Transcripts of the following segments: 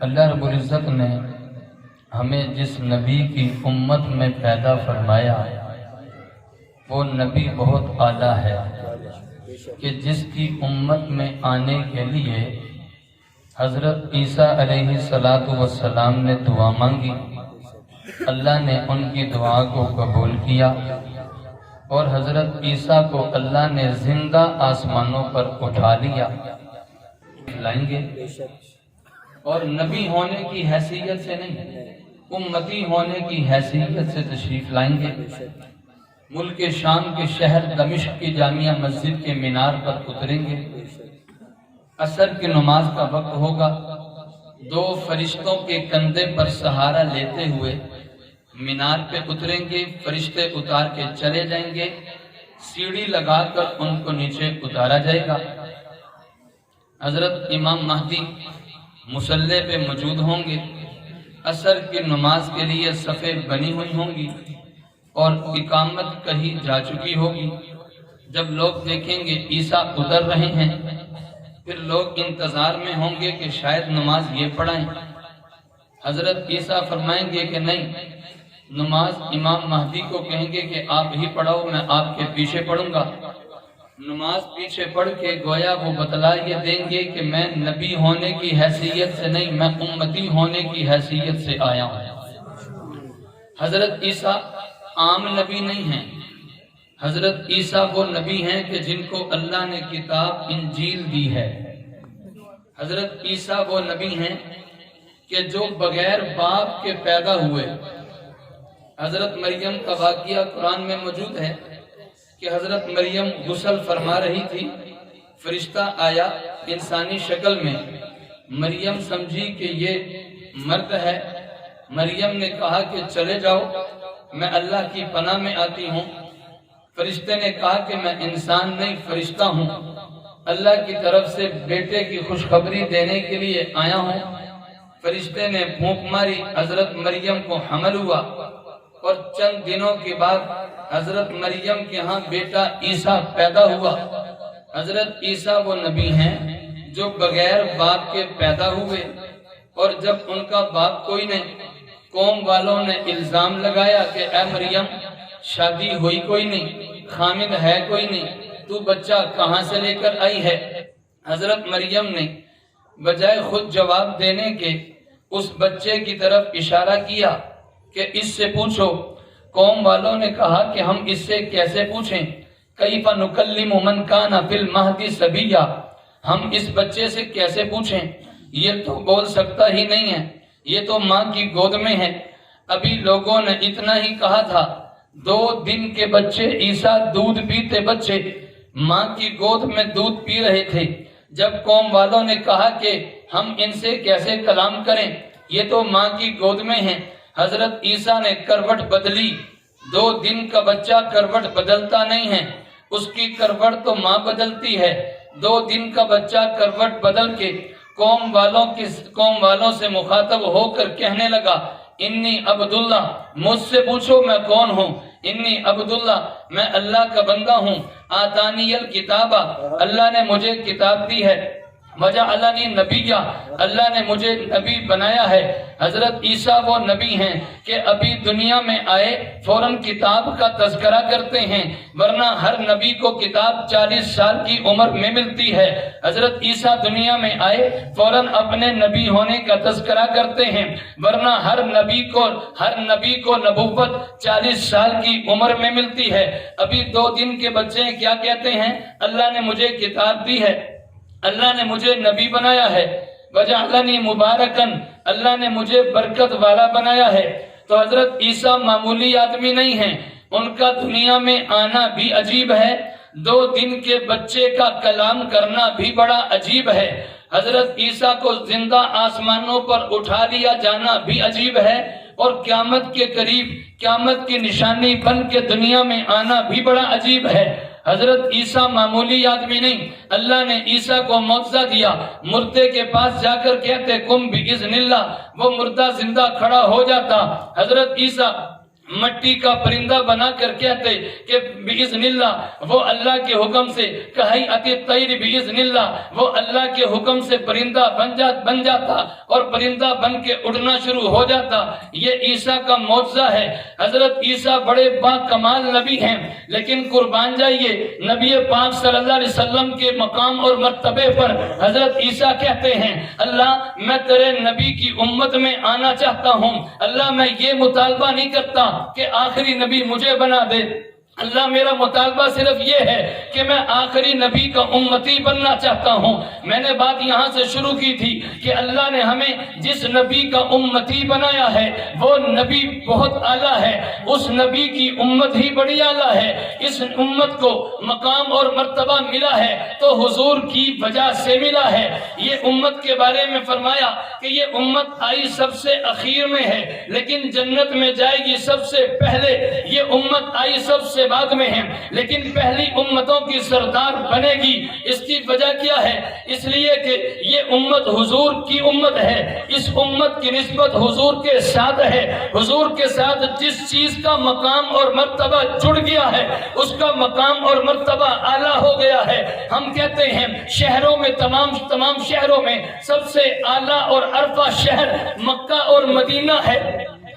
اللہ رب العزت نے ہمیں جس نبی کی امت میں پیدا فرمایا وہ نبی بہت اعلیٰ ہے کہ جس کی امت میں آنے کے لیے حضرت عیسیٰ علیہ السلام نے دعا مانگی، اللہ نے ان کی دعا کو قبول کیا اور حضرت عیسیٰ کو اللہ نے زندہ آسمانوں پر اٹھا لیا لائیں گے، اور نبی ہونے کی حیثیت سے نہیں، امتی ہونے کی حیثیت سے تشریف لائیں گے۔ ملک شام کے شہر دمشق کی جامعہ مسجد کے مینار پر اتریں گے، عصر کی نماز کا وقت ہوگا، دو فرشتوں کے کندھے پر سہارا لیتے ہوئے مینار پہ اتریں گے، فرشتے اتار کے چلے جائیں گے، سیڑھی لگا کر ان کو نیچے اتارا جائے گا۔ حضرت امام مہدی مصلی پہ موجود ہوں گے، عصر کی نماز کے لیے صفیں بنی ہوئی ہوں گی اور اقامت کہیں جا چکی ہوگی۔ جب لوگ دیکھیں گے عیسیٰ اتر رہے ہیں، پھر لوگ انتظار میں ہوں گے کہ شاید نماز یہ پڑھائیں۔ حضرت عیسیٰ فرمائیں گے کہ نہیں، نماز امام مہدی کو کہیں گے کہ آپ ہی پڑھاؤ، میں آپ کے پیچھے پڑھوں گا۔ نماز پیچھے پڑھ کے گویا وہ بتلا یہ دیں گے کہ میں نبی ہونے کی حیثیت سے نہیں، میں امتی ہونے کی حیثیت سے آیا ہوں۔ حضرت عیسیٰ عام نبی نہیں ہیں، حضرت عیسیٰ وہ نبی ہیں کہ جن کو اللہ نے کتاب انجیل دی ہے۔ حضرت عیسیٰ وہ نبی ہیں کہ جو بغیر باپ کے پیدا ہوئے۔ حضرت مریم کا واقعہ قرآن میں موجود ہے کہ حضرت مریم غسل فرما رہی تھی، فرشتہ آیا انسانی شکل میں، مریم سمجھی کہ یہ مرد ہے، مریم نے کہا کہ چلے جاؤ، میں اللہ کی پناہ میں آتی ہوں۔ فرشتے نے کہا کہ میں انسان نہیں فرشتہ ہوں، اللہ کی طرف سے بیٹے کی خوشخبری دینے کے لیے آیا ہوں۔ فرشتے نے پھونک ماری، حضرت مریم کو حمل ہوا اور چند دنوں کے بعد حضرت مریم کے ہاں بیٹا عیسیٰ پیدا ہوا۔ حضرت عیسیٰ وہ نبی ہیں جو بغیر باپ کے پیدا ہوئے، اور جب ان کا باپ کوئی نہیں، قوم والوں نے الزام لگایا کہ اے مریم شادی ہوئی کوئی نہیں، خامد ہے کوئی نہیں، تو بچہ کہاں سے لے کر آئی ہے؟ حضرت مریم نے بجائے خود جواب دینے کے اس بچے کی طرف اشارہ کیا کہ اس سے پوچھو۔ قوم والوں نے کہا کہ ہم اس سے کیسے پوچھیں؟ کیف نکلم من کان فی المہد صبیا، ہم اس بچے سے کیسے پوچھیں؟ یہ تو بول سکتا ہی نہیں ہے، یہ تو ماں کی گود میں ہے۔ ابھی لوگوں نے اتنا ہی کہا تھا، 2 دن کے بچے عیسیٰ دودھ پیتے بچے ماں کی گود میں دودھ پی رہے تھے۔ جب قوم والوں نے کہا کہ ہم ان سے کیسے کلام کریں، یہ تو ماں کی گود میں ہیں، حضرت عیسیٰ نے کروٹ بدلی۔ 2 دن کا بچہ کروٹ بدلتا نہیں ہے، اس کی کروٹ تو ماں بدلتی ہے۔ 2 دن کا بچہ کروٹ بدل کے قوم والوں سے مخاطب ہو کر کہنے لگا، انی عبداللہ، مجھ سے پوچھو میں کون ہوں، انی عبداللہ، میں اللہ کا بندہ ہوں، آتانی الکتابہ، اللہ نے مجھے کتاب دی ہے، وجعلنی نبیہ، اللہ نے مجھے نبی بنایا ہے۔ حضرت عیسیٰ وہ نبی ہیں کہ ابھی دنیا میں آئے فوراً کتاب کا تذکرہ کرتے ہیں، ورنہ ہر نبی کو کتاب 40 سال کی عمر میں ملتی ہے۔ حضرت عیسیٰ دنیا میں آئے فوراً اپنے نبی ہونے کا تذکرہ کرتے ہیں، ورنہ ہر نبی کو نبوت 40 سال کی عمر میں ملتی ہے۔ ابھی 2 دن کے بچے کیا کہتے ہیں؟ اللہ نے مجھے کتاب دی ہے، اللہ نے مجھے نبی بنایا ہے، وجعلنی مبارکن، اللہ نے مجھے برکت والا بنایا ہے۔ تو حضرت عیسیٰ معمولی آدمی نہیں ہیں، ان کا دنیا میں آنا بھی عجیب ہے، 2 دن کے بچے کا کلام کرنا بھی بڑا عجیب ہے، حضرت عیسیٰ کو زندہ آسمانوں پر اٹھا لیا جانا بھی عجیب ہے، اور قیامت کے قریب قیامت کی نشانی بن کے دنیا میں آنا بھی بڑا عجیب ہے۔ حضرت عیسیٰ معمولی آدمی نہیں، اللہ نے عیسیٰ کو معجزہ دیا، مردے کے پاس جا کر کہتے قم بإذن اللہ، وہ مردہ زندہ کھڑا ہو جاتا۔ حضرت مٹی کا پرندہ بنا کر کہتے کہ بِإِذْنِ اللہ، وہ اللہ کے حکم سے، کَحَيْئَةِ الطَّيْرِ بِإِذْنِ اللہ، وہ اللہ کے حکم سے پرندہ بن جاتا اور پرندہ بن کے اڑنا شروع ہو جاتا۔ یہ عیسیٰ کا معجزہ ہے۔ حضرت عیسیٰ بڑے با کمال نبی ہیں، لیکن قربان جائیے نبی پاک صلی اللہ علیہ وسلم کے مقام اور مرتبے پر حضرت عیسیٰ کہتے ہیں اللہ میں تیرے نبی کی امت میں آنا چاہتا ہوں، اللہ میں یہ مطالبہ نہیں کرتا کہ آخری نبی مجھے بنا دے، اللہ میرا مطالبہ صرف یہ ہے کہ میں آخری نبی کا امتی بننا چاہتا ہوں۔ میں نے بات یہاں سے شروع کی تھی کہ اللہ نے ہمیں جس نبی کا امتی بنایا ہے وہ نبی بہت اعلیٰ ہے، اس نبی کی امت ہی بڑی اعلیٰ ہے۔ اس امت کو مقام اور مرتبہ ملا ہے تو حضور کی وجہ سے ملا ہے۔ یہ امت کے بارے میں فرمایا کہ یہ امت آئی سب سے اخیر میں ہے لیکن جنت میں جائے گی سب سے پہلے، یہ امت آئی سب سے بعد میں ہے لیکن پہلی امتوں کی سردار بنے گی۔ اس کی وجہ کیا ہے؟ اس لیے کہ یہ امت حضور کی امت ہے، اس امت کی نسبت حضور کے ساتھ ہے۔ حضور کے ساتھ جس چیز کا مقام اور مرتبہ جڑ گیا ہے اس کا مقام اور مرتبہ اعلیٰ ہو گیا ہے۔ ہم کہتے ہیں شہروں میں تمام شہروں میں سب سے اعلیٰ اور عرفہ شہر مکہ اور مدینہ ہے۔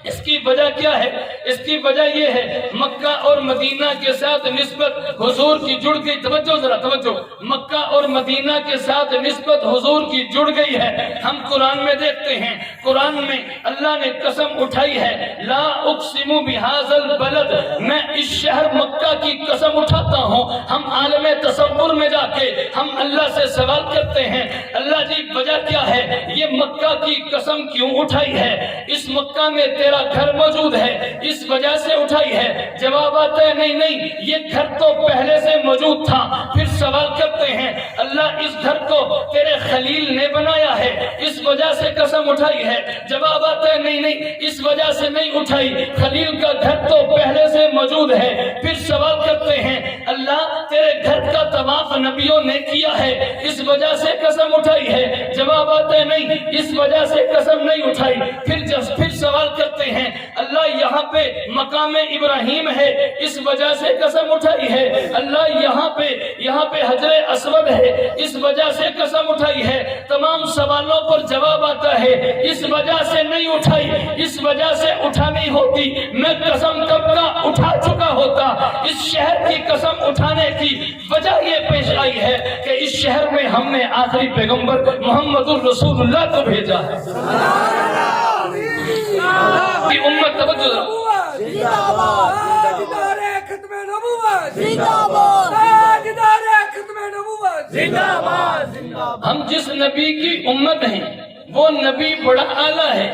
اس کی وجہ کیا ہے؟ اس کی وجہ یہ ہے مکہ اور مدینہ کے ساتھ نسبت حضور کی جڑ گئی۔ توجہ ذرا توجہ، مکہ اور مدینہ کے ساتھ نسبت حضور کی جڑ گئی ہے۔ ہم قرآن میں دیکھتے ہیں، قرآن میں اللہ نے قسم اٹھائی ہے لا اقسم بہذا البلد، میں اس شہر مکہ کی قسم اٹھاتا ہوں۔ ہم عالم تصور میں جا کے ہم اللہ سے سوال کرتے ہیں اللہ جی وجہ کیا ہے؟ یہ مکہ کی قسم کیوں اٹھائی ہے؟ اس مکہ میں تیرا گھر موجود ہے اس وجہ سے اٹھائی ہے؟ جواب آتا ہے نہیں یہ گھر تو پہلے سے موجود تھا۔ پھر سوال کرتے ہیں اللہ اس گھر کو تیرے خلیل نے بنایا ہے اس وجہ سے قسم اٹھائی ہے؟ جواب آتا ہے نہیں اس وجہ سے نہیں اٹھائی، خلیل کا گھر تو پہلے سے موجود ہے۔ پھر سوال کرتے ہیں اللہ تیرے گھر کا طواف نبیوں نے کیا ہے اس وجہ سے قسم اٹھائی ہے؟ جواب آتا ہے نہیں اس وجہ سے قسم نہیں اٹھائی۔ پھر سوال کرتے ہیں اللہ یہاں پہ مقام ابراہیم ہے اس وجہ سے قسم اٹھائی ہے؟ اللہ یہاں پہ حجر اسود ہے اس وجہ سے قسم اٹھائی ہے؟ تمام سوالوں پر جواب آتا ہے اس وجہ سے نہیں اٹھائی، اس وجہ سے اٹھانی ہوتی میں قسم کب کا اٹھا چکا ہوتا۔ اس شہر کی قسم اٹھانے کی وجہ یہ پیش آئی ہے کہ اس شہر میں ہم نے آخری پیغمبر محمد الرسول اللہ کو بھیجا ہے۔ کی امت توجہ ہم جس نبی کی امت ہیں وہ نبی بڑا اعلیٰ ہے،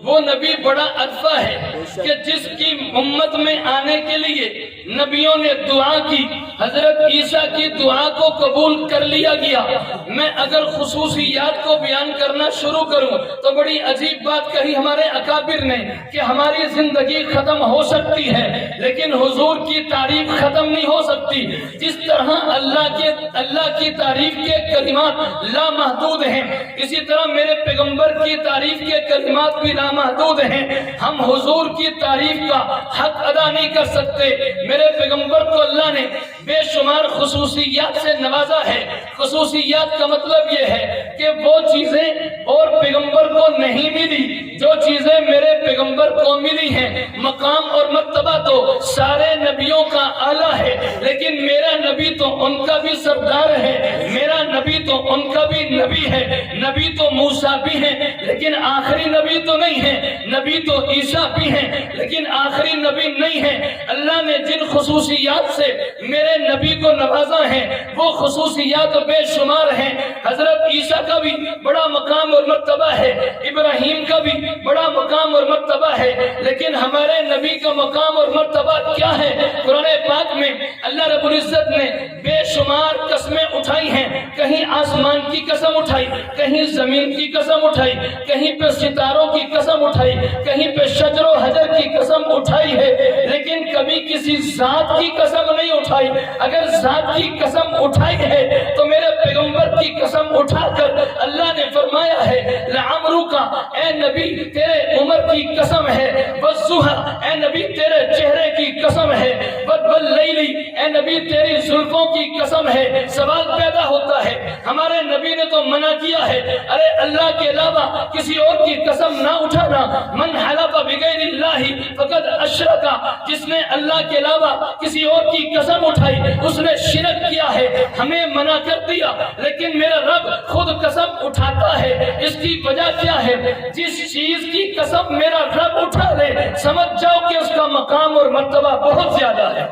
وہ نبی بڑا عرفہ ہے کہ جس کی امت میں آنے کے لیے نبیوں نے دعا کی، حضرت عیسیٰ کی دعا کو قبول کر لیا گیا۔ میں اگر خصوصیات کو بیان کرنا شروع کروں تو بڑی عجیب بات کہی ہمارے اکابر نے کہ ہماری زندگی ختم ہو سکتی ہے لیکن حضور کی تعریف ختم نہیں ہو سکتی۔ جس طرح اللہ کی تعریف کے کلمات لامحدود ہیں اسی طرح میرے پیغمبر کی تعریف کے کلمات بھی لامحدود ہیں۔ ہم حضور کی تعریف کا حق ادا نہیں کر سکتے۔ میرے پیغمبر کو اللہ نے بے شمار خصوصیات سے نوازا ہے۔ خصوصیات کا مطلب یہ ہے کہ وہ چیزیں اور پیغمبر کو نہیں ملی جو چیزیں میرے پیغمبر کو ملی ہیں۔ مقام اور مرتبہ تو سارے نبیوں کا اعلیٰ ہے لیکن میرا نبی تو ان کا بھی سردار ہے، میرا نبی تو ان کا بھی نبی ہے۔ نبی تو موسیٰ بھی ہیں لیکن آخری نبی تو نہیں ہے، نبی تو عیسیٰ بھی ہیں لیکن آخری نبی نہیں ہے۔ اللہ نے جن خصوصیات سے میرے نبی کو نوازا ہے وہ خصوصیات بے شمار ہیں۔ حضرت عیسیٰ کا بھی بڑا مقام اور مرتبہ ہے، ابراہیم کا بھی بڑا مقام اور مرتبہ ہے، لیکن ہمارے نبی کا مقام اور مرتبہ کیا ہے؟ قرآن پاک میں اللہ رب العزت نے بے شمار قسمیں اٹھائی ہیں۔ کہیں آسمان کی قسم اٹھائی، کہیں زمین کی قسم اٹھائی، کہیں پہ ستاروں کی قسم اٹھائی، کہیں پہ شجر و حجر کی قسم اٹھائی ہے لیکن کبھی کسی ذات کی قسم نہیں اٹھائی۔ اگر ذات کی قسم اٹھائی ہے تو میرے پیغمبر کی قسم اٹھا کر اللہ نے فرمایا ہے لعمرک اے نبی تیرے عمر کی قسم ہے، والضحیٰ اے نبی تیرے چہرے کی قسم ہے، واللیل اے نبی تیری زلفوں کی قسم ہے۔ سوال پیدا ہوتا ہے ہمارے نبی نے تو منع کیا ہے، ارے اللہ کے علاوہ کسی اور کی قسم نہ اٹھانا، من حلف بغیر اللہ فقد اشرک، جس نے اللہ کے علاوہ کسی اور کی قسم اٹھائی اس نے شرک کیا ہے، ہمیں منع کر دیا۔ لیکن میرا رب خود قسم اٹھاتا ہے، اس کی وجہ کیا ہے؟ جس چیز کی قسم میرا رب اٹھا لے سمجھ جاؤ کہ اس کا مقام اور مرتبہ بہت زیادہ ہے۔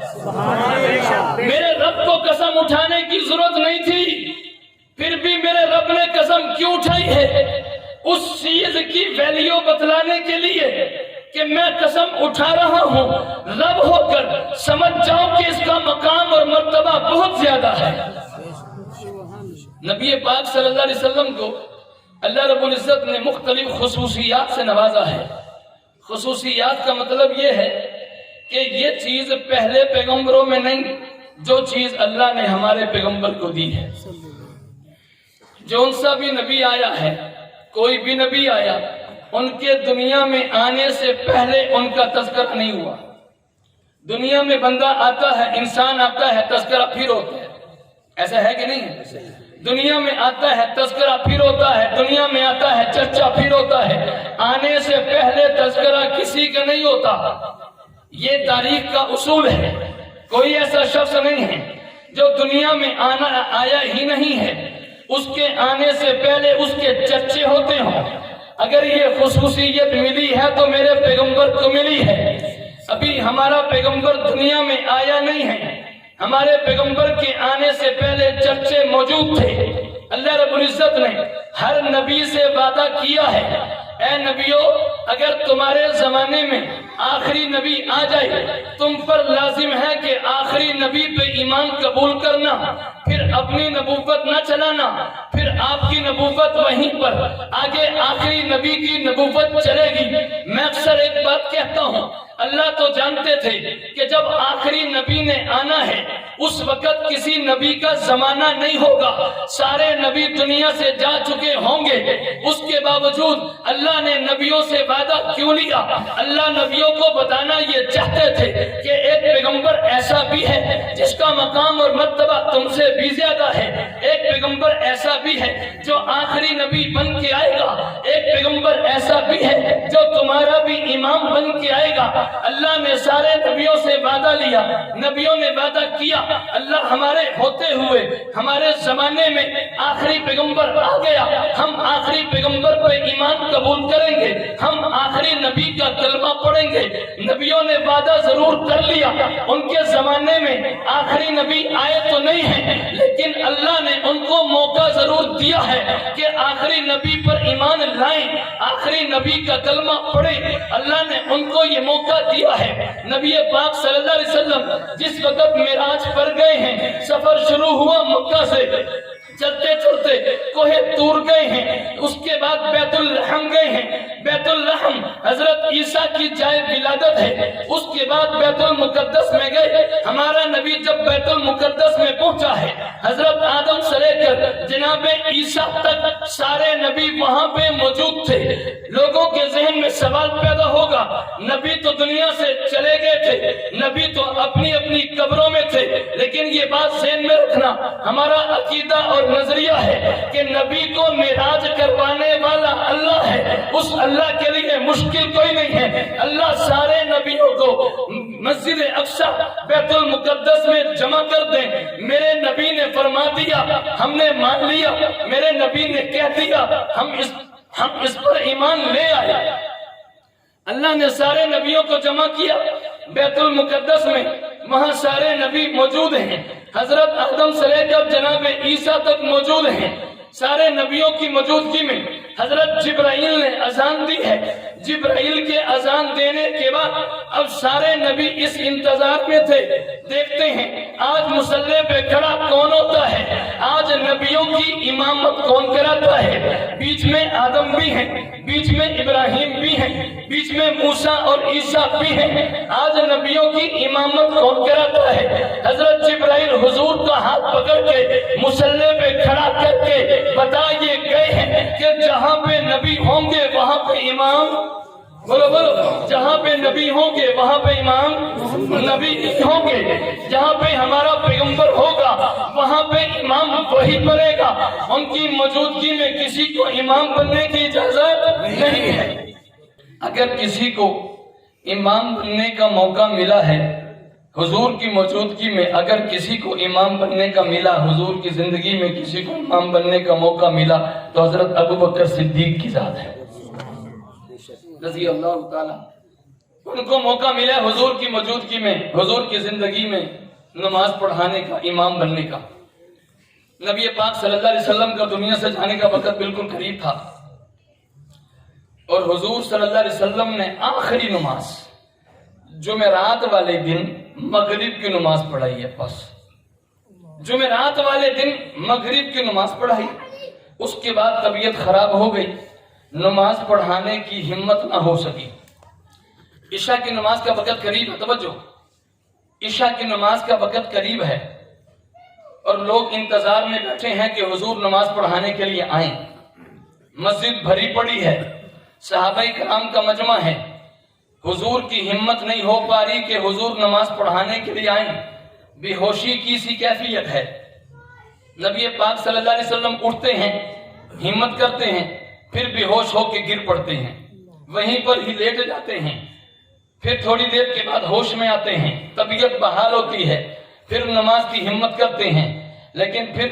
میرے رب کو قسم اٹھانے کی ضرورت نہیں تھی، پھر بھی میرے رب نے قسم کیوں اٹھائی ہے؟ اس چیز کی ویلیو بتلانے کے لیے کہ میں قسم اٹھا رہا ہوں رب ہو کر، سمجھ جاؤ کہ اس کا مقام اور مرتبہ بہت زیادہ ہے۔ نبی پاک صلی اللہ علیہ وسلم کو اللہ رب العزت نے مختلف خصوصیات سے نوازا ہے۔ خصوصیات کا مطلب یہ ہے کہ یہ چیز پہلے پیغمبروں میں نہیں، جو چیز اللہ نے ہمارے پیغمبر کو دی ہے۔ جو ان سا بھی نبی آیا ہے، کوئی بھی نبی آیا، ان کے دنیا میں آنے سے پہلے ان کا تذکرہ نہیں ہوا۔ دنیا میں بندہ آتا ہے، انسان آتا ہے، تذکرہ پھر ہوتا ہے، ایسا ہے کہ نہیں ہے؟ دنیا میں آتا ہے تذکرہ پھر ہوتا ہے، دنیا میں آتا ہے چرچا پھر ہوتا ہے، آنے سے پہلے تذکرہ کسی کا نہیں ہوتا۔ یہ تاریخ کا اصول ہے۔ کوئی ایسا شخص نہیں ہے جو دنیا میں آیا ہی نہیں ہے، اس کے آنے سے پہلے اس کے چرچے ہوتے ہوں۔ اگر یہ خصوصیت ملی ہے تو میرے پیغمبر کو ملی ہے۔ ابھی ہمارا پیغمبر دنیا میں آیا نہیں ہے، ہمارے پیغمبر کے آنے سے پہلے چرچے موجود تھے۔ اللہ رب العزت نے ہر نبی سے وعدہ کیا ہے، اے نبیو اگر تمہارے زمانے میں آخری نبی آ جائے تم پر لازم ہے کہ آخری نبی پہ ایمان قبول کرنا، پھر اپنی نبوت نہ چلانا، پھر آپ کی نبوت وہیں پر آگے آخری نبی کی نبوت چلے گی۔ میں اکثر ایک بات کہتا ہوں، اللہ تو جانتے تھے کہ جب آخری نبی نے آنا ہے اس وقت کسی نبی کا زمانہ نہیں ہوگا، سارے نبی دنیا سے جا چکے ہوں گے۔ اس کے باوجود اللہ نے نبیوں سے وعدہ کیوں لیا؟ اللہ نبیوں کو بتانا یہ چاہتے تھے کہ ایک پیغمبر ایسا بھی ہے جس کا مقام اور مرتبہ تم سے بھی زیادہ ہے، ایک پیغمبر ایسا بھی ہے جو آخری نبی بن کے آئے گا، ایک پیغمبر ایسا بھی ہے جو تمہارا بھی امام بن کے آئے گا۔ اللہ نے سارے نبیوں سے وعدہ لیا، نبیوں نے وعدہ کیا، اللہ ہمارے ہوتے ہوئے ہمارے زمانے میں آخری پیغمبر آ گیا، ہم آخری پیغمبر پر ایمان قبول کریں گے، ہم آخری نبی کا کلمہ پڑھیں گے۔ نبیوں نے وعدہ ضرور کر لیا، ان کے زمانے میں آخری نبی آئے تو نہیں ہیں، لیکن اللہ نے ان کو موقع ضرور دیا ہے کہ آخری نبی پر ایمان لائیں، آخری نبی کا کلمہ پڑھیں۔ اللہ نے ان کو یہ موقع دیا ہے۔ نبی پاک صلی اللہ علیہ وسلم جس وقت معراج پر گئے ہیں، سفر شروع ہوا مکہ سے، چلتے چلتے کوہ طور گئے ہیں، اس کے بعد بیت الرحم گئے ہیں۔ بیت الرحم حضرت عیسیٰ کی جائے ولادت ہے۔ اس کے بعد بیت المقدس میں گئے۔ ہمارا نبی جب بیت المقدس میں پہنچا ہے، حضرت آدم سے لے کر جناب عیسیٰ تک سارے نبی وہاں پہ موجود تھے۔ لوگوں کے ذہن میں سوال پیدا ہوگا، نبی تو دنیا سے چلے گئے تھے، نبی تو اپنی اپنی قبروں میں تھے، لیکن یہ بات ذہن میں رکھنا، ہمارا عقیدہ اور نظریہ ہے کہ نبی کو معراج کروانے والا اللہ ہے، اس اللہ کے لیے مشکل کوئی نہیں ہے۔ اللہ سارے نبیوں کو مسجد اقصی بیت المقدس میں جمع کر دیں۔ میرے نبی نے فرما دیا، ہم نے مان لیا، میرے نبی نے کہہ دیا، ہم اس پر ایمان لے آئے۔ اللہ نے سارے نبیوں کو جمع کیا بیت المقدس میں، وہاں سارے نبی موجود ہیں، حضرت آدم سے لے کر جناب عیسیٰ تک موجود ہیں۔ سارے نبیوں کی موجودگی میں حضرت جبرائیل نے اذان دی ہے۔ جبرائیل کے اذان دینے کے بعد اب سارے نبی اس انتظار میں تھے، دیکھتے ہیں آج مصلی پہ کھڑا کون ہوتا ہے، آج نبیوں کی امامت کون کراتا ہے۔ بیچ میں آدم بھی ہیں، بیچ میں ابراہیم بھی ہیں، ہیں، بیچ میں موسیٰ اور عیسیٰ بھی ہیں۔ آج نبیوں کی امامت کون کراتا ہے؟ حضرت جبرائیل حضور کا ہاتھ پکڑ کے مصلی پہ کھڑا کر کے بتائیے گئے ہیں کہ جہاں پہ نبی ہوں گے وہاں پہ امام، بولو بولو، جہاں پہ نبی ہوں گے وہاں پہ امام نبی ہوں گے، جہاں پہ ہمارا پیغمبر ہوگا وہاں پہ امام وہی بنے گا۔ ان کی موجودگی میں کسی کو امام بننے کی اجازت نہیں ہے۔ اگر کسی کو امام بننے کا موقع ملا ہے حضور کی موجودگی میں، اگر کسی کو امام بننے کا ملا، حضور کی زندگی میں کسی کو امام بننے کا موقع ملا تو حضرت ابو بکر صدیق کی ذات ہے رضی اللہ تعالی۔ ان کو موقع ملا حضور کی موجودگی میں، حضور کی زندگی میں نماز پڑھانے کا، امام بننے کا۔ نبی پاک صلی اللہ علیہ وسلم کا دنیا سے جانے کا وقت بالکل قریب تھا، اور حضور صلی اللہ علیہ وسلم نے آخری نماز جمعرات والے دن مغرب کی نماز پڑھائی ہے۔ بس جمعرات والے دن مغرب کی نماز پڑھائی، اس کے بعد طبیعت خراب ہو گئی، نماز پڑھانے کی ہمت نہ ہو سکی۔ عشاء کی نماز کا وقت قریب ہے، توجہ، عشاء کی نماز کا وقت قریب ہے اور لوگ انتظار میں بیٹھے ہیں کہ حضور نماز پڑھانے کے لیے آئیں۔ مسجد بھری پڑی ہے، صحابہ کرام کا مجمع ہے، حضور کی ہمت نہیں ہو پا رہی کہ حضور نماز پڑھانے کے لیے آئیں۔ بے ہوشی کی سی کیفیت ہے۔ نبی پاک صلی اللہ علیہ وسلم اٹھتے ہیں، ہمت کرتے ہیں، پھر بے ہوش ہو کے گر پڑتے ہیں، وہیں پر ہی لیٹ جاتے ہیں، پھر تھوڑی دیر کے بعد ہوش میں آتے ہیں، طبیعت بحال ہوتی ہے، پھر نماز کی ہمت کرتے ہیں، لیکن پھر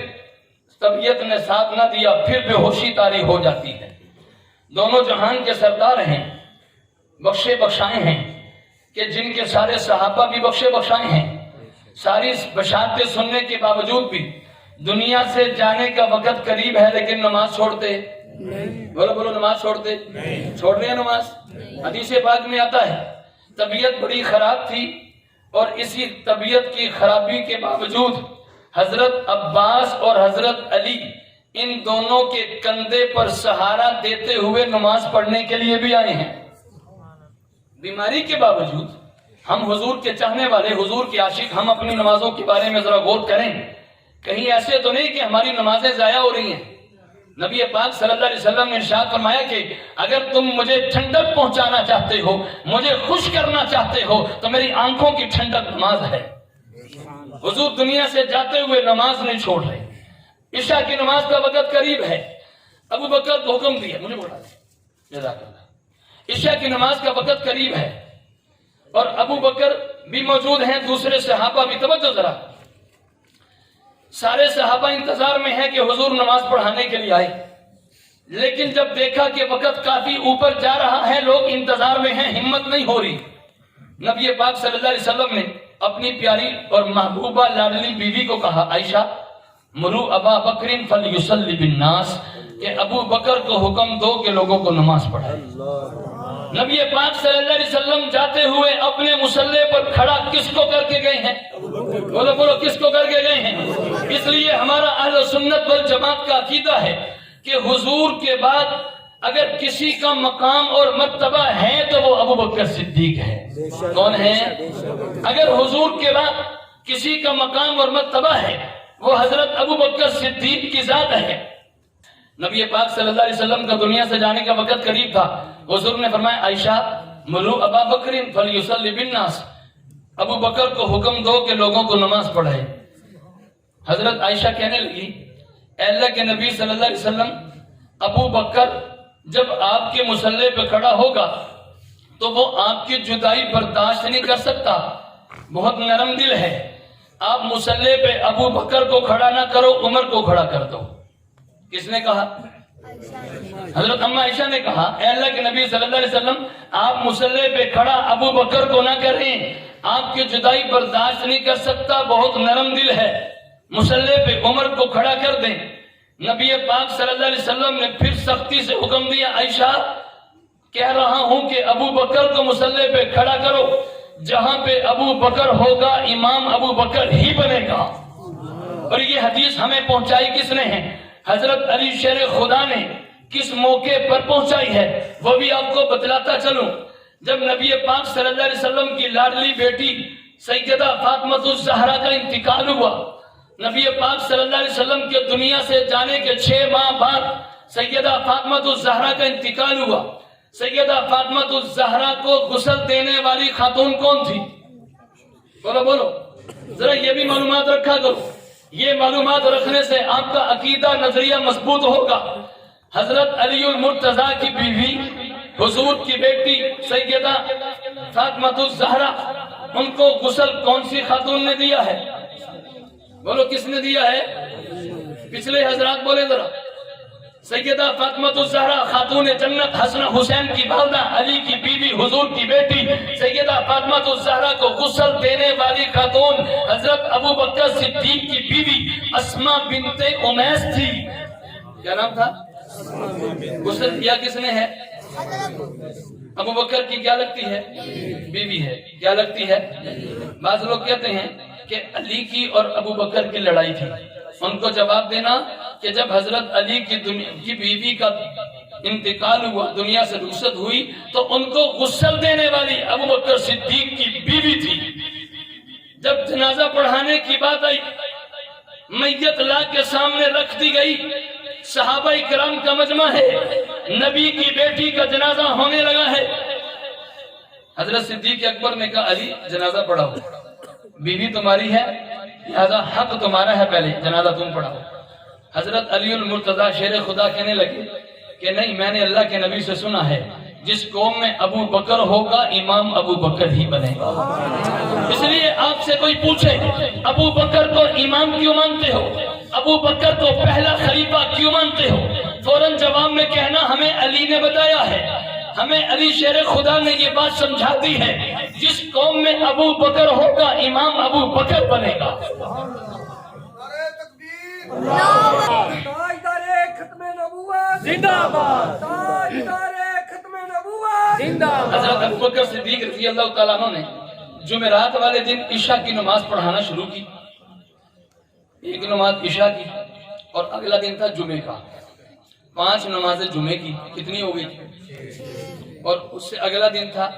طبیعت نے ساتھ نہ دیا، پھر بے ہوشی طاری ہو جاتی ہے۔ دونوں جہان کے سردار ہیں، بخشے بخشائے ہیں، کہ جن کے سارے صحابہ بھی بخشے بخشائے ہیں، ساری بشارتیں سننے کے باوجود بھی دنیا سے جانے کا وقت قریب ہے لیکن نماز چھوڑتے بولو بولو نماز چھوڑتے چھوڑ رہے ہیں نماز۔ حدیث پاک میں آتا ہے طبیعت بڑی خراب تھی، اور اسی طبیعت کی خرابی کے باوجود حضرت عباس اور حضرت علی ان دونوں کے کندھے پر سہارا دیتے ہوئے نماز پڑھنے کے لیے بھی آئے ہیں۔ بیماری کے باوجود ہم حضور کے چاہنے والے، حضور کے عاشق، ہم اپنی نمازوں کے بارے میں ذرا غور کریں، کہیں ایسے تو نہیں کہ ہماری نمازیں ضائع ہو رہی ہیں۔ نبی پاک صلی اللہ علیہ وسلم نے ارشاد فرمایا کہ اگر تم مجھے ٹھنڈک پہنچانا چاہتے ہو، مجھے خوش کرنا چاہتے ہو، تو میری آنکھوں کی ٹھنڈک نماز ہے۔ حضور دنیا سے جاتے ہوئے نماز نہیں چھوڑ رہے۔ عشاء کی نماز کا وقت قریب ہے، ابو بکر کو حکم دیا، مجھے بولا جزاک اللہ، عشاء کی نماز کا وقت قریب ہے اور ابو بکر بھی موجود ہیں، دوسرے صحابہ بھی، توجہ ذرا، سارے صحابہ انتظار میں ہیں کہ حضور نماز پڑھانے کے لیے آئے، لیکن جب دیکھا کہ وقت کافی اوپر جا رہا ہے، لوگ انتظار میں ہیں، ہمت نہیں ہو رہی، نبی پاک صلی اللہ علیہ وسلم نے اپنی پیاری اور محبوبہ لاڈلی بیوی کو کہا، عائشہ مرو ابا بکر فلیصلی بالناس، کہ ابو بکر کو حکم دو کہ لوگوں کو نماز پڑھائے۔ نبی پاک صلی اللہ علیہ وسلم جاتے ہوئے اپنے مصلی پر کھڑا کس کو کر کے گئے ہیں؟ بولو بولو کس کو کر کے گئے ہیں؟ اس لیے ہمارا اہل سنت والجماعت کا عقیدہ ہے کہ حضور کے بعد اگر کسی کا مقام اور مرتبہ ہے تو وہ ابو بکر صدیق ہے۔ کون ہے؟ اگر حضور کے بعد کسی کا مقام اور مرتبہ ہے وہ حضرت ابو بکر صدیق کی ذات ہے۔ نبی پاک صلی اللہ علیہ وسلم کا دنیا سے جانے کا وقت قریب تھا، حضور نے فرمایا، عائشہ مرو ابا بکر فلیصلی بالناس، ابو بکر کو حکم دو کہ لوگوں کو نماز پڑھائے۔ حضرت عائشہ کہنے لگی، اے اللہ کے نبی صلی اللہ علیہ وسلم، ابو بکر جب آپ کے مصلی پہ کھڑا ہوگا تو وہ آپ کی جدائی برداشت نہیں کر سکتا، بہت نرم دل ہے، آپ مصلی پہ ابو بکر کو کھڑا نہ کرو، عمر کو کھڑا کر دو۔ کس نے کہا؟ حضرت اما عائشہ نے کہا، اے اللہ کے نبی صلی اللہ علیہ وسلم، آپ مصلی پہ کھڑا ابو بکر کو نہ کریں، آپ کی جدائی برداشت نہیں کر سکتا، بہت نرم دل ہے، مصلی پہ عمر کو کھڑا کر دیں۔ نبی پاک صلی اللہ علیہ وسلم نے پھر سختی سے حکم دیا، عائشہ کہہ رہا ہوں کہ ابو بکر کو مصلی پہ کھڑا کرو، جہاں پہ ابو بکر ہوگا امام ابو بکر ہی بنے گا۔ اور یہ حدیث ہمیں پہنچائی کس نے ہے؟ حضرت علی شیر خدا نے کس موقع پر پہنچائی ہے وہ بھی آپ کو بتلاتا چلوں۔ جب نبی پاک صلی اللہ علیہ وسلم کی لاڈلی بیٹی سیدہ فاطمہ الزہرا کا انتقال ہوا، نبی پاک صلی اللہ علیہ وسلم کے دنیا سے جانے کے 6 ماہ بعد سیدہ فاطمہ الزہرا کا انتقال ہوا۔ سیدہ فاطمہ الزہرا کو غسل دینے والی خاتون کون تھی؟ بولو بولو، ذرا یہ بھی معلومات رکھا کرو۔ یہ معلومات رکھنے سے آپ کا عقیدہ نظریہ مضبوط ہوگا۔ حضرت علی المرتضیٰ کی بیوی، حضور کی بیٹی سیدہ فاطمہ الزہرا، ان کو غسل کون سی خاتون نے دیا ہے؟ بولو کس نے دیا ہے؟ پچھلے حضرات بولے ذرا۔ سیدہ فاطمہ الزہرا خاتون جنت، حسن حسین کی والدہ، علی کی بیوی، حضور کی بیٹی سیدہ فاطمہ الزہرا کو غسل دینے والی خاتون حضرت ابو بکر صدیق کی بیوی اسماء بنت امیس تھی۔ کیا نام تھا؟ غسل دیا کس نے ہے؟ ابو بکر کی کیا لگتی ہے؟ بیوی ہے۔ کیا لگتی ہے؟ بعض لوگ کہتے ہیں کہ علی کی اور ابو بکر کی لڑائی تھی۔ ان کو جواب دینا کہ جب حضرت علی کی بیوی کا انتقال ہوا، دنیا سے رخصت ہوئی، تو ان کو غسل دینے والی ابو بکر صدیق کی بیوی تھی۔ جب جنازہ پڑھانے کی بات آئی، میت لا کے سامنے رکھ دی گئی، صحابہ کرام کا مجمع ہے، نبی کی بیٹی کا جنازہ ہونے لگا ہے۔ حضرت صدیق اکبر نے کہا علی جنازہ پڑھاؤ، بیوی تمہاری ہے لہذا حق تمہارا ہے، پہلے جنازہ تم پڑھاؤ۔ حضرت علی المرتضیٰ شیر خدا کہنے لگے کہ نہیں، میں نے اللہ کے نبی سے سنا ہے جس قوم میں ابو بکر ہوگا امام ابو بکر ہی بنے گا۔ اس لیے آپ سے کوئی پوچھے ابو بکر کو امام کیوں مانتے ہو، ابو بکر کو پہلا خلیفہ کیوں مانتے ہو، فوراً جواب میں کہنا ہمیں علی نے بتایا ہے، ہمیں علی شیر خدا نے یہ بات سمجھاتی ہے جس قوم میں ابو بکر ہوگا امام ابو بکر بنے گا۔ حضرت ابو بکر صدیق رضی اللہ تعالیٰ عنہ نے جمعرات والے دن عشاء کی نماز پڑھانا شروع کی۔ ایک نماز عشاء کی اور اگلا دن تھا جمعے کا، 5 نمازیں جمعے کی، کتنی ہو گئی؟ اور اس سے اگلا دن تھا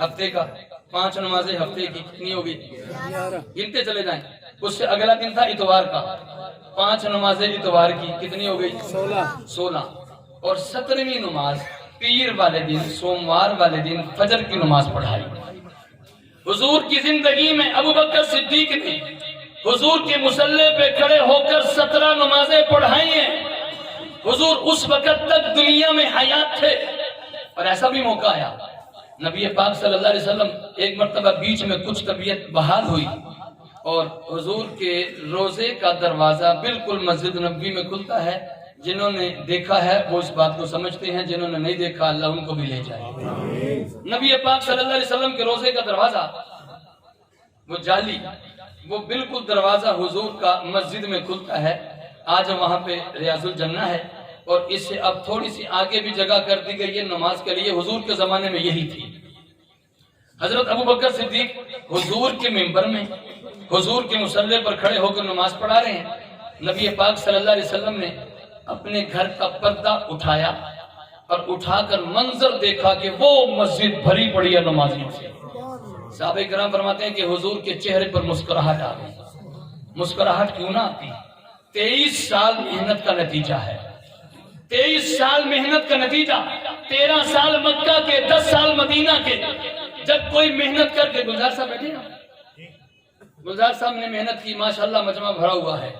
ہفتے کا، 5 نمازیں ہفتے کی، کتنی ہو گئی؟ گنتے چلے جائیں۔ اس سے اگلا دن تھا اتوار کا، 5 نمازیں اتوار کی، کتنی ہو گئی؟ 16۔ اور 17ویں نماز پیر والے دن، سوموار والے دن فجر کی نماز پڑھائی۔ حضور کی زندگی میں ابو بکر صدیق نے حضور کے مصلی پہ کھڑے ہو کر 17 نمازیں پڑھائی ہیں۔ حضور اس وقت تک دنیا میں حیات تھے۔ اور ایسا بھی موقع آیا، نبی پاک صلی اللہ علیہ وسلم ایک مرتبہ بیچ میں کچھ طبیعت بحال ہوئی اور حضور کے روزے کا دروازہ بالکل مسجد نبوی میں کھلتا ہے۔ جنہوں نے دیکھا ہے وہ اس بات کو سمجھتے ہیں، جنہوں نے نہیں دیکھا اللہ ان کو بھی لے جائے۔ نبی پاک صلی اللہ علیہ وسلم کے روزے کا دروازہ وہ جعلی، وہ بالکل دروازہ حضور کا مسجد میں کھلتا ہے۔ آج وہاں پہ ریاض الجنہ ہے اور اس سے اب تھوڑی سی آگے بھی جگہ کر دی گئی ہے نماز کے لیے۔ حضور کے زمانے میں یہی تھی۔ حضرت ابو بکر صدیق حضور کے منبر میں حضور کے مصلی پر کھڑے ہو کر نماز پڑھا رہے ہیں۔ نبی پاک صلی اللہ علیہ وسلم نے اپنے گھر کا پردہ اٹھایا اور اٹھا کر منظر دیکھا کہ وہ مسجد بھری پڑی ہے نمازیوں سے۔ صحابہ کرام فرماتے ہیں کہ حضور کے چہرے پر مسکراہٹ آ گئی۔ مسکراہٹ کیوں نہ آتی؟ 23 سال محنت کا نتیجہ ہے۔ 23 سال محنت کا نتیجہ، 13 سال مکہ کے، 10 سال مدینہ کے۔ جب کوئی محنت کر کے، گلزار صاحب بیٹھے نا، گلزار صاحب نے محنت کی، ماشاءاللہ مجمع بھرا ہوا ہے۔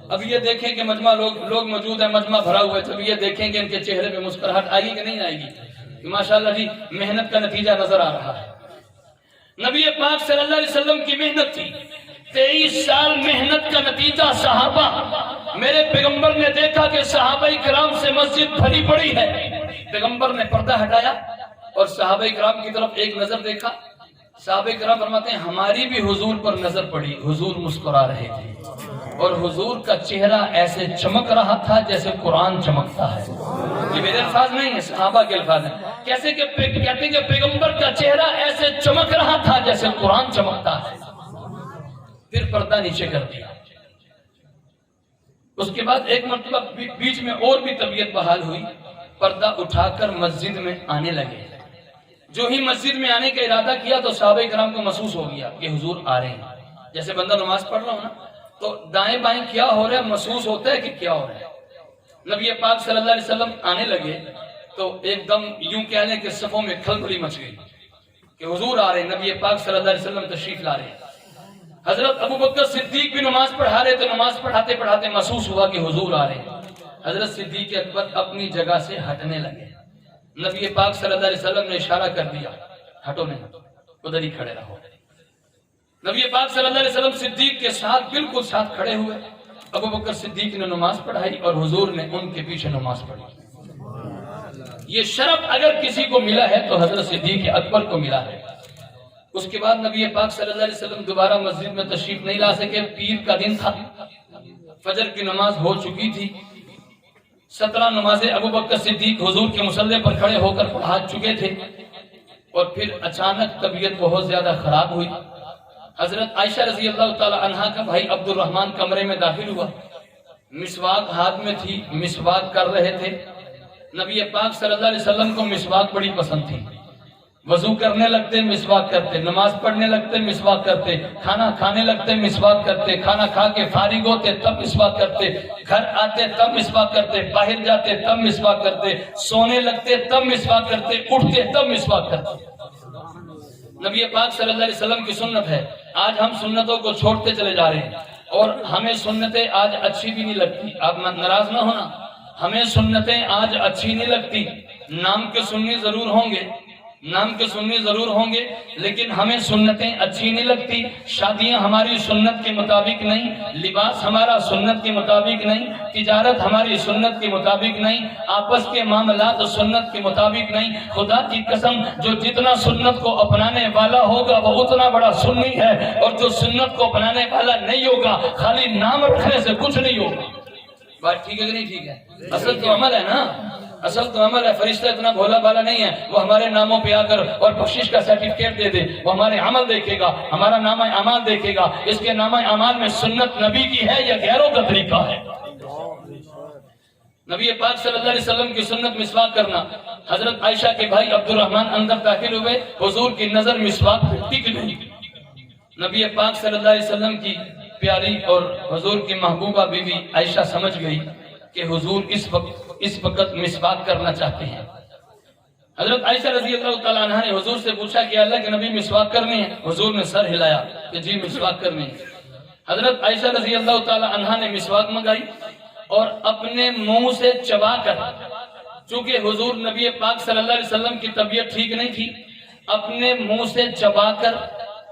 اب یہ دیکھیں کہ مجمع لوگ موجود ہیں، مجمع بھرا ہوا ہے، جب یہ دیکھیں کہ ان کے چہرے پہ مسکراہٹ آئے گی کہ نہیں آئے گی؟ ماشاءاللہ جی محنت کا نتیجہ نظر آ رہا ہے۔ نبی پاک صلی اللہ علیہ وسلم کی محنت تھی، 23 سال محنت کا نتیجہ صحابہ۔ میرے پیغمبر نے دیکھا کہ صحابہ کرام سے مسجد بھری پڑی ہے، پیغمبر نے پردہ ہٹایا اور صحابہ کرام کی طرف ایک نظر دیکھا۔ صحابہ کرام فرماتے ہیں ہماری بھی حضور پر نظر پڑی، حضور مسکرا رہے تھے اور حضور کا چہرہ ایسے چمک رہا تھا جیسے قرآن چمکتا ہے۔ یہ میرے الفاظ نہیں ہیں، صحابہ کے الفاظ ہیں۔ کہتے ہیں کہ پیغمبر کا چہرہ ایسے چمک رہا تھا جیسے قرآن چمکتا ہے۔ پھر پردہ نیچے کر دیا۔ اس کے بعد ایک مرتبہ بیچ میں اور بھی طبیعت بحال ہوئی پردہ اٹھا کر مسجد میں آنے لگے۔ جو ہی مسجد میں آنے کا ارادہ کیا تو صحابہ کرام کو محسوس ہو گیا کہ حضور آ رہے ہیں۔ جیسے بندہ نماز پڑھ رہا ہو نا تو دائیں بائیں کیا ہو رہا ہے محسوس ہوتا ہے کہ کیا ہو رہا ہے۔ نبی پاک صلی اللہ علیہ وسلم آنے لگے تو ایک دم یوں کہہ لیں کہ صفوں میں کھلبلی مچ گئی کہ حضور آ رہے ہیں، نبی پاک صلی اللہ علیہ وسلم تشریف لا رہے ہیں۔ حضرت ابوبکر صدیق بھی نماز پڑھا رہے تو نماز پڑھاتے پڑھاتے محسوس ہوا کہ حضور آ رہے ہیں۔ حضرت صدیق اکبر اپنی جگہ سے ہٹنے لگے۔ نبی پاک صلی اللہ علیہ وسلم نے اشارہ کر دیا، ہٹو نہیں، ادھر ہی کھڑے رہو۔ نبی پاک صلی اللہ علیہ وسلم صدیق کے ساتھ بالکل ساتھ کھڑے ہوئے۔ ابوبکر صدیق نے نماز پڑھائی اور حضور نے ان کے پیچھے نماز پڑھی۔ یہ شرف اگر کسی کو ملا ہے تو حضرت صدیق اکبر کو ملا ہے۔ اس کے بعد نبی پاک صلی اللہ علیہ وسلم دوبارہ مسجد میں تشریف نہیں لا سکے۔ پیر کا دن تھا، فجر کی نماز ہو چکی تھی۔ 17 نمازیں ابوبکر صدیق حضور کے مصلی پر کھڑے ہو کر پڑھا چکے تھے، اور پھر اچانک طبیعت بہت زیادہ خراب ہوئی۔ حضرت عائشہ رضی اللہ تعالی عنہا کا بھائی عبد الرحمن کمرے میں داخل ہوا، مسواک ہاتھ میں تھی، مسواک کر رہے تھے۔ نبی پاک صلی اللہ علیہ وسلم کو مسواک بڑی پسند تھی۔ وضو کرنے لگتے مسواک کرتے، نماز پڑھنے لگتے مسواک کرتے، کھانا کھانے لگتے مسواک کرتے، کھانا کھا کے فارغ ہوتے تب مسواک کرتے، گھر آتے تب مسواک کرتے، باہر جاتے تب مسواک کرتے، سونے لگتے تب مسواک کرتے، اٹھتے تب مسواک کرتے۔ نبی پاک صلی اللہ علیہ وسلم کی سنت ہے۔ آج ہم سنتوں کو چھوڑتے چلے جا رہے ہیں اور ہمیں سنتیں آج اچھی بھی نہیں لگتی۔ آپ ناراض نہ ہونا، ہمیں سنتیں آج اچھی نہیں لگتی۔ نام کے سنی ضرور ہوں گے، نام کے سنی ضرور ہوں گے، لیکن ہمیں سنتیں اچھی نہیں لگتی۔ شادیاں ہماری سنت کے مطابق نہیں، لباس ہمارا سنت کے مطابق نہیں، تجارت ہماری سنت کے مطابق نہیں، آپس کے معاملات سنت کے مطابق نہیں۔ خدا کی قسم، جو جتنا سنت کو اپنانے والا ہوگا وہ اتنا بڑا سنی ہے، اور جو سنت کو اپنانے والا نہیں ہوگا خالی نام رکھنے سے کچھ نہیں ہوگا۔ بات ٹھیک ہے کہ نہیں ٹھیک ہے؟ اصل تو عمل ہے نا، اصل تو عمل ہے۔ فرشتہ اتنا بھولا بالا نہیں ہے وہ ہمارے ناموں پہ آ کر اور بخشش کا سرٹیفکیٹ دے دے۔ وہ ہمارے عمل دیکھے گا، ہمارا نامہ اعمال دیکھے گا، اس کے نامہ اعمال میں سنت نبی کی ہے یا غیروں کا طریقہ ہے۔ نبی پاک صلی اللہ علیہ وسلم کی سنت مسواک کرنا۔ حضرت عائشہ کے بھائی عبد الرحمن اندر داخل ہوئے، حضور کی نظر مسواک پہ ٹک گئی۔ نبی پاک صلی اللہ علیہ وسلم کی پیاری اور حضور کی محبوبہ بیوی عائشہ سمجھ گئی کہ حضور اس وقت مسواک کرنا چاہتے ہیں۔ حضرت عائشہ رضی اللہ تعالیٰ عنہ نے حضور سے پوچھا کہ اللہ کے نبی مسواک کرنی ہے؟ حضور نے سر ہلایا کہ جی مسواک کرنی ہے۔ حضرت عائشہ رضی اللہ تعالیٰ عنہ نے مسواک منگائی اور اپنے منہ سے چبا کر، چونکہ حضور نبی پاک صلی اللہ علیہ وسلم کی طبیعت ٹھیک نہیں تھی، اپنے منہ سے چبا کر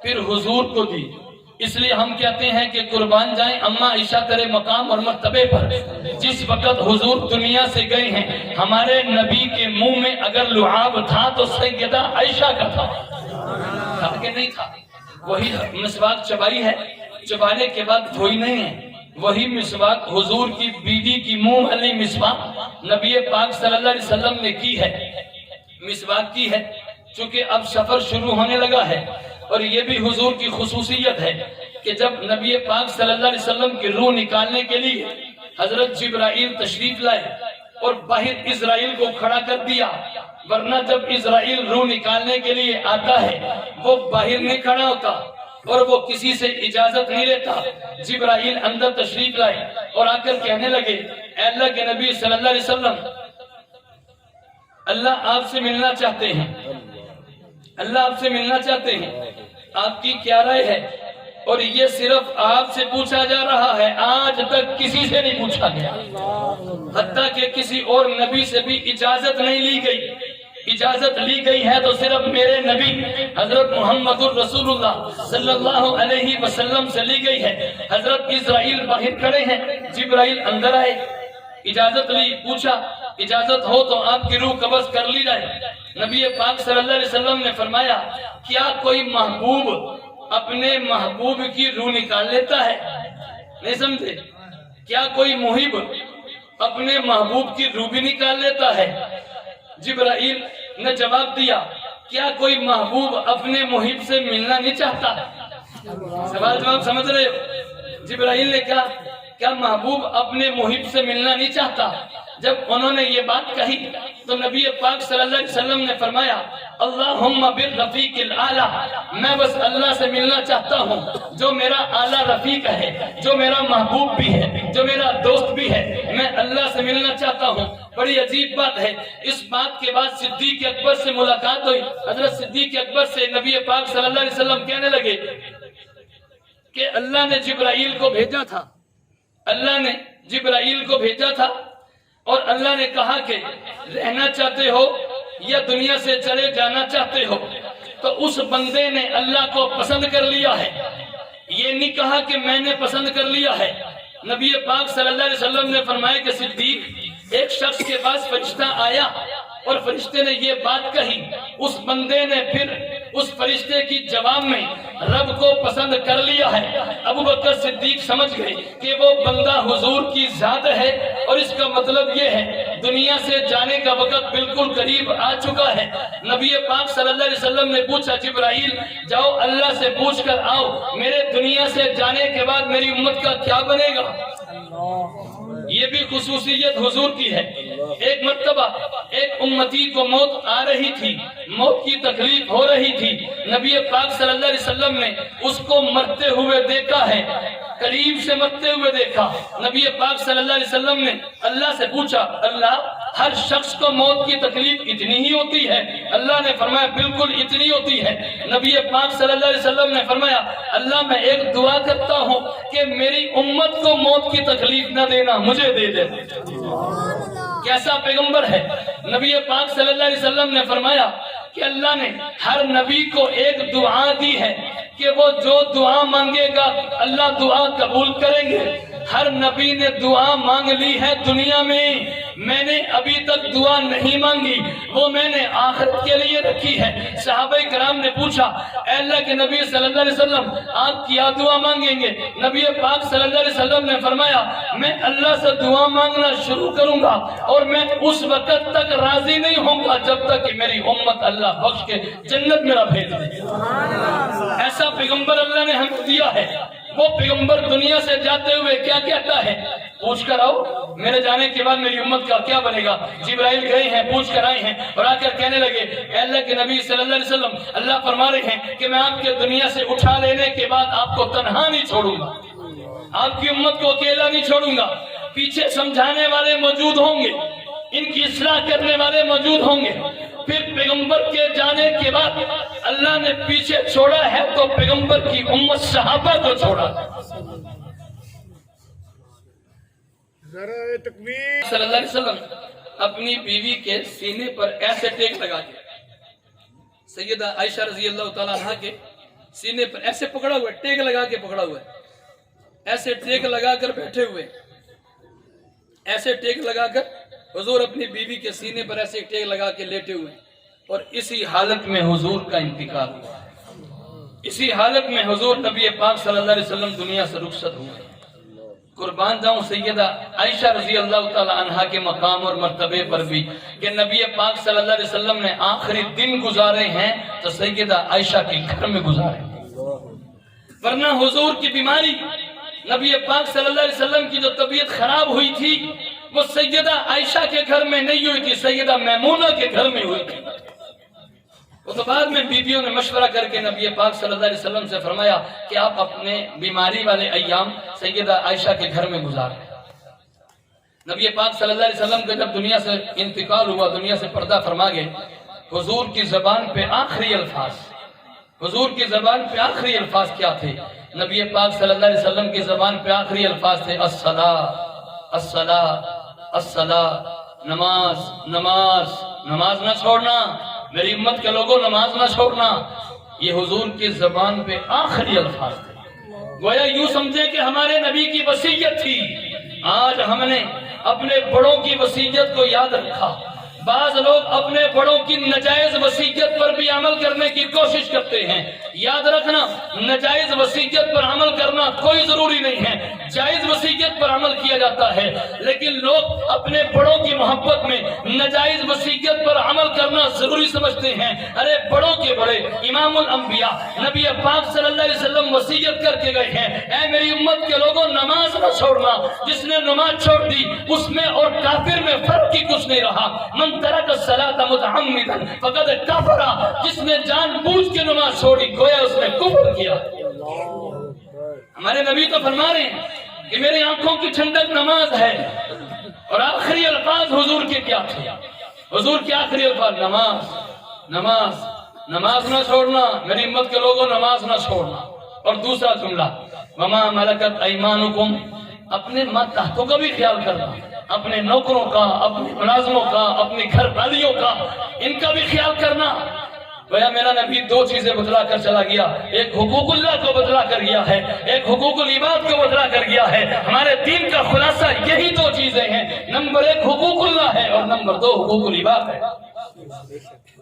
پھر حضور کو دی۔ اس لیے ہم کہتے ہیں کہ قربان جائیں اماں عائشہ تیرے مقام اور مرتبے پر۔ جس وقت حضور دنیا سے گئے ہیں ہمارے نبی کے منہ میں اگر لعاب تھا تو سیدہ عائشہ کا تھا کہ نہیں تھا؟ وہی مسواک چبائی ہے، چبانے کے بعد دھوئی نہیں ہے، وہی مسواک حضور کی بیوی کی منہ والی مسواک نبی پاک صلی اللہ علیہ وسلم نے کی ہے، مسواک کی ہے۔ چونکہ اب سفر شروع ہونے لگا ہے، اور یہ بھی حضور کی خصوصیت ہے کہ جب نبی پاک صلی اللہ علیہ وسلم کی روح نکالنے کے لیے حضرت جبرائیل تشریف لائے اور باہر اسرائیل کو کھڑا کر دیا، ورنہ جب اسرائیل روح نکالنے کے لیے آتا ہے وہ باہر نہیں کھڑا ہوتا اور وہ کسی سے اجازت نہیں لیتا۔ جبرائیل اندر تشریف لائے اور آ کر کہنے لگے، اے اللہ کے نبی صلی اللہ علیہ وسلم، اللہ آپ سے ملنا چاہتے ہیں، اللہ آپ سے ملنا چاہتے ہیں، آپ کی کیا رائے ہے؟ اور یہ صرف آپ سے پوچھا جا رہا ہے، آج تک کسی سے نہیں پوچھا گیا، حتیٰ کہ کسی اور نبی سے بھی اجازت نہیں لی گئی۔ اجازت لی گئی ہے تو صرف میرے نبی حضرت محمد الرسول اللہ صلی اللہ علیہ وسلم سے لی گئی ہے۔ حضرت اسرائیل باہر کھڑے ہیں، جبرائیل اندر آئے، اجازت لی، پوچھا اجازت ہو تو آپ کی روح قبض کر لی جائے۔ نبی پاک صلی اللہ علیہ وسلم نے فرمایا، کیا کوئی محبوب اپنے محبوب کی روح نکال لیتا ہے؟ نہیں سمجھے؟ کیا کوئی محب اپنے محبوب کی روح بھی نکال لیتا ہے؟ جبرائیل نے جواب دیا، کیا کوئی محبوب اپنے محب سے ملنا نہیں چاہتا؟ سوال جواب سمجھ رہے ہو؟ جبرائیل نے کہا، کیا محبوب اپنے محب سے ملنا نہیں چاہتا؟ جب انہوں نے یہ بات کہی تو نبی پاک صلی اللہ علیہ وسلم نے فرمایا اللہم بالرفیق الاعلی، میں بس اللہ سے ملنا چاہتا ہوں جو میرا اعلیٰ رفیق ہے، جو میرا محبوب بھی ہے، جو میرا دوست بھی ہے، میں اللہ سے ملنا چاہتا ہوں۔ بڑی عجیب بات ہے، اس بات کے بعد صدیق اکبر سے ملاقات ہوئی۔ حضرت صدیق اکبر سے نبی پاک صلی اللہ علیہ وسلم کہنے لگے کہ اللہ نے جبرائیل کو بھیجا تھا، اللہ نے جبرائیل کو بھیجا تھا اور اللہ نے کہا کہ رہنا چاہتے ہو یا دنیا سے چلے جانا چاہتے ہو؟ تو اس بندے نے اللہ کو پسند کر لیا ہے، یہ نہیں کہا کہ میں نے پسند کر لیا ہے۔ نبی پاک صلی اللہ علیہ وسلم نے فرمایا کہ صدیق، ایک شخص کے پاس فرشتہ آیا اور فرشتے نے یہ بات کہی، اس بندے نے پھر اس فرشتے کی جواب میں رب کو پسند کر لیا ہے۔ ابو بکر صدیق سمجھ گئے کہ وہ بندہ حضور کی ذات ہے، اور اس کا مطلب یہ ہے دنیا سے جانے کا وقت بالکل قریب آ چکا ہے۔ نبی پاک صلی اللہ علیہ وسلم نے پوچھا جبرائیل جاؤ اللہ سے پوچھ کر آؤ میرے دنیا سے جانے کے بعد میری امت کا کیا بنے گا۔ یہ بھی خصوصیت حضور کی ہے۔ ایک مرتبہ ایک امتی کو موت آ رہی تھی، موت کی تکلیف ہو رہی تھی، نبی پاک صلی اللہ علیہ وسلم نے اس کو مرتے ہوئے دیکھا ہے، قریب سے مرتے ہوئے دیکھا۔ نبی پاک صلی اللہ علیہ وسلم نے اللہ سے پوچھا اللہ ہر شخص کو موت کی تکلیف اتنی ہی ہوتی ہے؟ اللہ نے فرمایا بالکل اتنی ہوتی ہے۔ نبی پاک صلی اللہ علیہ وسلم نے فرمایا اللہ میں ایک دعا کرتا ہوں کہ میری امت کو موت کی تکلیف نہ دینا، مجھے دے دے۔ کیسا پیغمبر ہے؟ نبی پاک صلی اللہ علیہ وسلم نے فرمایا کہ اللہ نے ہر نبی کو ایک دعا دی ہے کہ وہ جو دعا مانگے گا اللہ دعا قبول کریں گے۔ ہر نبی نے دعا مانگ لی ہے دنیا میں نے ابھی تک دعا نہیں مانگی، وہ میں نے آخرت کے لیے رکھی ہے۔ صحابہ کرام نے پوچھا اے اللہ کے نبی صلی اللہ علیہ وسلم آپ کیا دعا مانگیں گے؟ نبی پاک صلی اللہ علیہ وسلم نے فرمایا میں اللہ سے دعا مانگنا شروع کروں گا اور میں اس وقت تک راضی نہیں ہوں گا جب تک کہ میری امت اللہ بخش کے جنت میرا بھیج دے۔ ایسا پیغمبر اللہ نے ہمیں دیا ہے۔ وہ پیغمبر دنیا سے جاتے ہوئے کیا کہتا ہے؟ پوچھ کر آؤ میرے جانے کے بعد میری امت کا کیا بنے گا۔ جبرائیل گئے ہیں، پوچھ کر آئے ہیں اور آ کر کہنے لگے اے اللہ کے نبی صلی اللہ علیہ وسلم اللہ فرما رہے ہیں کہ میں آپ کے دنیا سے اٹھا لینے کے بعد آپ کو تنہا نہیں چھوڑوں گا، آپ کی امت کو اکیلا نہیں چھوڑوں گا، پیچھے سمجھانے والے موجود ہوں گے، ان کی اصلاح کرنے والے موجود ہوں گے۔ پھر پیغمبر کے جانے کے بعد اللہ نے پیچھے چھوڑا ہے تو پیغمبر کی امت صحابہ کو چھوڑا۔ صلی اللہ علیہ وسلم اپنی بیوی کے سینے پر ایسے ٹیک لگا کے، سیدہ عائشہ رضی اللہ تعالیٰ عنہ کے سینے پر ایسے پکڑا ہوا ہے، ٹیک لگا کے پکڑا ہوا ہے، ایسے ٹیک لگا کر بیٹھے ہوئے، ایسے ٹیک لگا کر حضور اپنی بیوی کے سینے پر ایسے ٹیک لگا کے لیٹے ہوئے، اور اسی حالت میں حضور کا انتقال ہوا۔ اسی حالت میں حضور نبی پاک صلی اللہ علیہ وسلم دنیا سے رخصت ہوئے۔ قربان جاؤں سیدہ عائشہ رضی اللہ تعالی عنہا کے مقام اور مرتبے پر بھی کہ نبی پاک صلی اللہ علیہ وسلم نے آخری دن گزارے ہیں تو سیدہ عائشہ کے گھر میں گزارے، ورنہ حضور کی بیماری، نبی پاک صلی اللہ علیہ وسلم کی جو طبیعت خراب ہوئی تھی وہ سیدہ عائشہ کے گھر میں نہیں ہوئی تھی، سیدہ میمونہ کے گھر میں ہوئی تھی۔ وہ تو بعد میں بیویوں نے مشورہ کر کے نبی پاک صلی اللہ علیہ وسلم سے فرمایا کہ آپ اپنے بیماری والے ایام سیدہ عائشہ کے گھر میں گزاریں۔ نبی پاک صلی اللہ علیہ وسلم کا جب دنیا سے انتقال ہوا، دنیا سے پردہ فرما گئے، حضور کی زبان پہ آخری الفاظ، حضور کی زبان پہ آخری الفاظ کیا تھے؟ نبی پاک صلی اللہ علیہ وسلم کی زبان پہ آخری الفاظ تھے الصلاۃ الصلاۃ الصلاۃ، نماز نماز نماز نہ چھوڑنا، میری امت کے لوگوں نماز نہ چھوڑنا۔ یہ حضور کی زبان پہ آخری الفاظ تھے، گویا یوں سمجھے کہ ہمارے نبی کی وصیت تھی۔ آج ہم نے اپنے بڑوں کی وصیت کو یاد رکھا، بعض لوگ اپنے بڑوں کی ناجائز وصیت پر بھی عمل کرنے کی کوشش کرتے ہیں۔ یاد رکھنا ناجائز وصیت پر عمل کرنا کوئی ضروری نہیں ہے، جائز وصیت پر عمل کیا جاتا ہے، لیکن لوگ اپنے بڑوں کی محبت میں ناجائز وصیت پر عمل کرنا ضروری سمجھتے ہیں۔ ارے بڑوں کے بڑے امام الانبیاء نبی پاک صلی اللہ علیہ وسلم وصیت کر کے گئے ہیں، اے میری امت کے لوگوں نماز نہ چھوڑنا، جس نے نماز چھوڑ دی اس میں اور کافر میں فرق ہی کچھ نہیں رہا۔ من ترک الصلاۃ متعمدا فقد کفر، جس نے جان بوجھ کے نماز چھوڑی گویا اس نے کفر کیا۔ ہمارے نبی تو فرما رہے ہیں کہ میری آنکھوں کی ٹھنڈک نماز ہے، اور آخری الفاظ حضور کے کیا تھے؟ حضور کے آخری الفاظ نماز، نماز، نماز نہ چھوڑنا، میری امت کے لوگوں نماز نہ چھوڑنا۔ اور دوسرا جملہ وما ملکت ایمانکم، اپنے ماتحتوں کا بھی خیال کرنا، اپنے نوکروں کا، اپنے ملازموں کا، اپنی گھر والیوں کا، ان کا بھی خیال کرنا۔ گویا میرا نبی دو چیزیں بتلا کر چلا گیا، ایک حقوق اللہ کو بتلا کر گیا ہے، ایک حقوق العباد کو بتلا کر گیا ہے۔ ہمارے دین کا خلاصہ یہی دو چیزیں ہیں، نمبر 1 حقوق اللہ ہے اور نمبر 2 حقوق العباد ہے۔